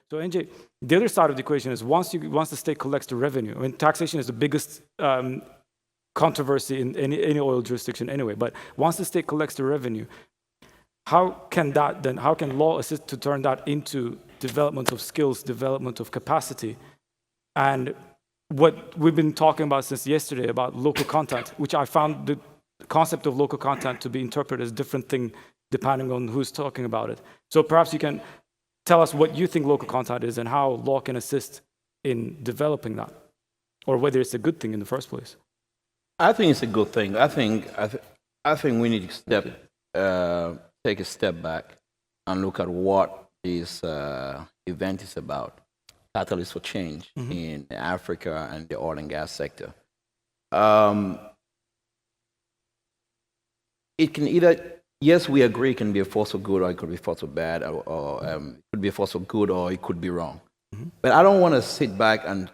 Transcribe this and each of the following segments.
So NJ, the other side of the equation is once the state collects the revenue, I mean, taxation is the biggest controversy in any oil jurisdiction anyway, but once the state collects the revenue, how can law assist to turn that into development of skills, development of capacity? And what we've been talking about since yesterday about local content, which I found the concept of local content to be interpreted as a different thing depending on who's talking about it. So perhaps you can tell us what you think local content is and how law can assist in developing that, or whether it's a good thing in the first place. I think it's a good thing. I think we need to take a step back and look at what this event is about. Catalyst for change in Africa and the oil and gas sector. It can either, yes, we agree, it can be a force for good or it could be a force for bad, or it could be a force for good or it could be wrong. But I don't want to sit back and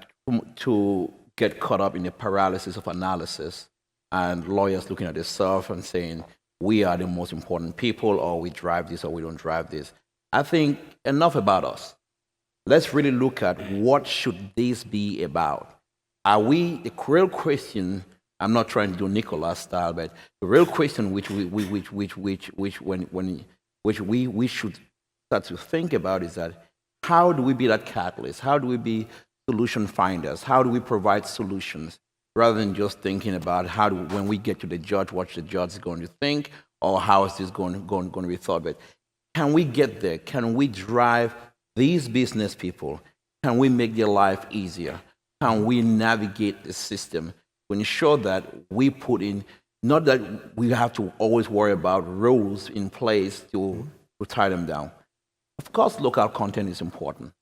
to get caught up in the paralysis of analysis and lawyers looking at themselves and saying, we are the most important people, or we drive this or we don't drive this. I think enough about us. Let's really look at what should this be about. Are we, the real question, I'm not trying to do Nicolas style, but the real question which we should start to think about is that how do we be that catalyst? How do we be solution finders? How do we provide solutions rather than just thinking about when we get to the judge, what the judge is going to think, or how is this going to be thought? But can we get there? Can we drive these business people? Can we make their life easier? Can we navigate the system to ensure that we put in, not that we have to always worry about rules in place to tie them down. Of course, local content is important.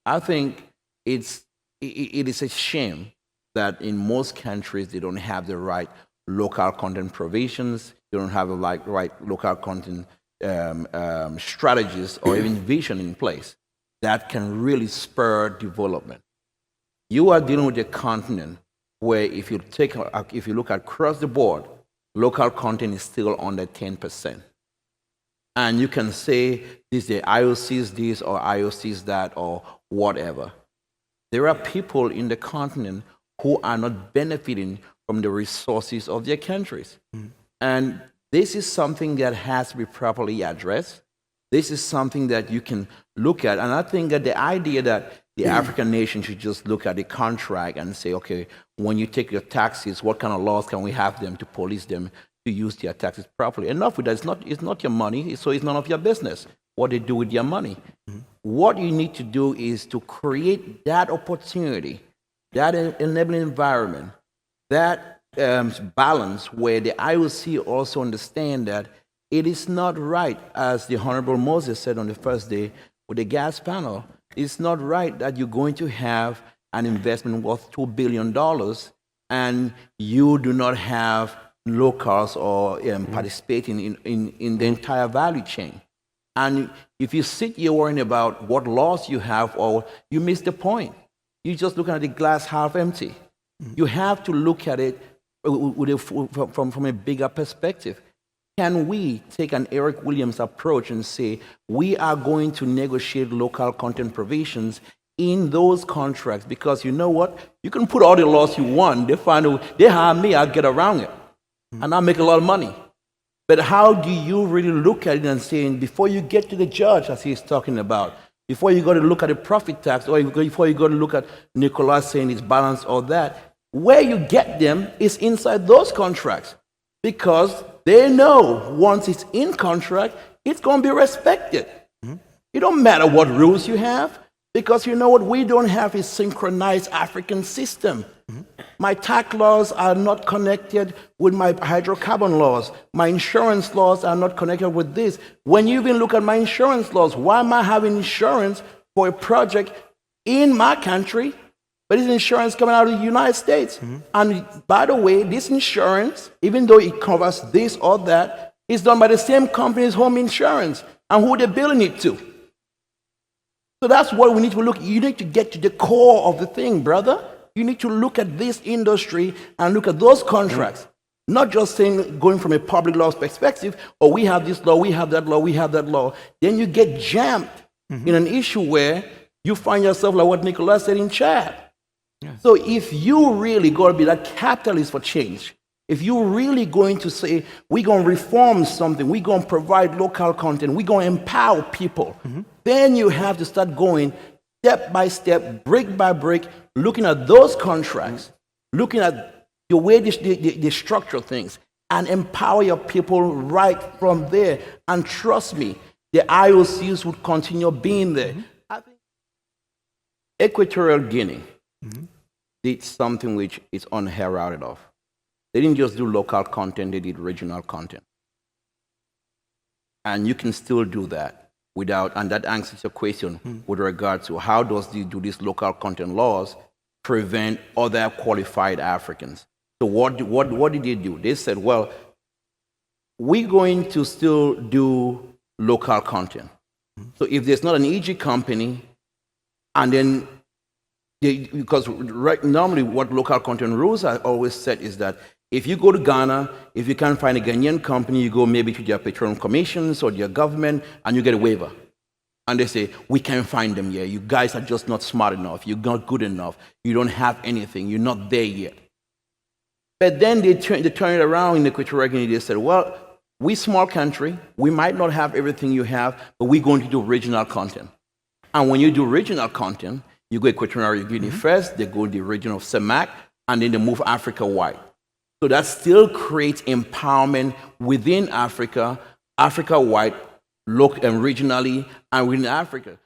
I think it is a shame that in most countries they don't have the right local content provisions, they don't have the right local content strategies or even vision in place that can really spur development. You are dealing with a continent where if you look across the board, local content is still under 10%. And you can say this, the IOCs this or IOCs that or whatever. There are people in the continent who are not benefiting from the resources of their countries. And this is something that has to be properly addressed. This is something that you can look at. And I think that the idea that the African nation should just look at the contract and say, okay, when you take your taxes, what kind of laws can we have them to police them to use their taxes properly? Enough with that. It's not your money, so it's none of your business what they do with your money. What you need to do is to create that opportunity, that enabling environment, that balance where the IOC also understand that it is not right, as the Honorable Moses said on the first day with the gas panel, it's not right that you're going to have an investment worth $2 billion and you do not have locals or participating in the entire value chain. And if you sit here worrying about what laws you have, or you miss the point. You're just looking at the glass half empty. You have to look at it from a bigger perspective. Can we take an Eric Williams approach and say, we are going to negotiate local content provisions in those contracts? Because you know what? You can put all the laws you want. They hire me, I'll get around it. And I'll make a lot of money. But how do you really look at it and say, before you get to the judge, as he's talking about, before you go to look at the profit tax, or before you go to look at Nicolas saying it's balanced or that, where you get them is inside those contracts. Because they know once it's in contract, it's going to be respected. It don't matter what rules you have, because you know what we don't have is synchronized African system. My tax laws are not connected with my hydrocarbon laws. My insurance laws are not connected with this. When you even look at my insurance laws, why am I having insurance for a project in my country, but it's insurance coming out of the United States? And by the way, this insurance, even though it covers this or that, is done by the same company's home insurance. And who they're billing it to. So that's what we need to look. You need to get to the core of the thing, brother. You need to look at this industry and look at those contracts. Not just saying, going from a public law perspective, oh, we have this law, we have that law, we have that law. Then you get jammed in an issue where You find yourself like what Nicolas said in chat. Yeah. So if you really got to be that catalyst for change, if you're really going to say, we're going to reform something, we're going to provide local content, we're going to empower people, then you have to start going step by step, brick by brick, looking at those contracts, looking at the way they structure things, and empower your people right from there. And trust me, the IOCs would continue being there. I think Equatorial Guinea did something which is unheralded of. They didn't just do local content, they did regional content. And you can still do that without, and that answers your question with regard to how do these local content laws prevent other qualified Africans. So what did they do? They said, well, we're going to still do local content. So if there's not an EG company, and then because normally what local content rules are always set is that if you go to Ghana, if you can't find a Ghanaian company, you go maybe to their petroleum commissions or their government and you get a waiver. And they say, we can't find them here. You guys are just not smart enough. You're not good enough. You don't have anything. You're not there yet. But then they turn it around in Equatorial Guinea. They said, well, we small country. We might not have everything you have, but we're going to do regional content. And when you do regional content, you go Equatorial Guinea first, they go the region of CEMAC, and then they move Africa-wide. So that still creates empowerment within Africa, Africa-wide, local and regionally, and within Africa.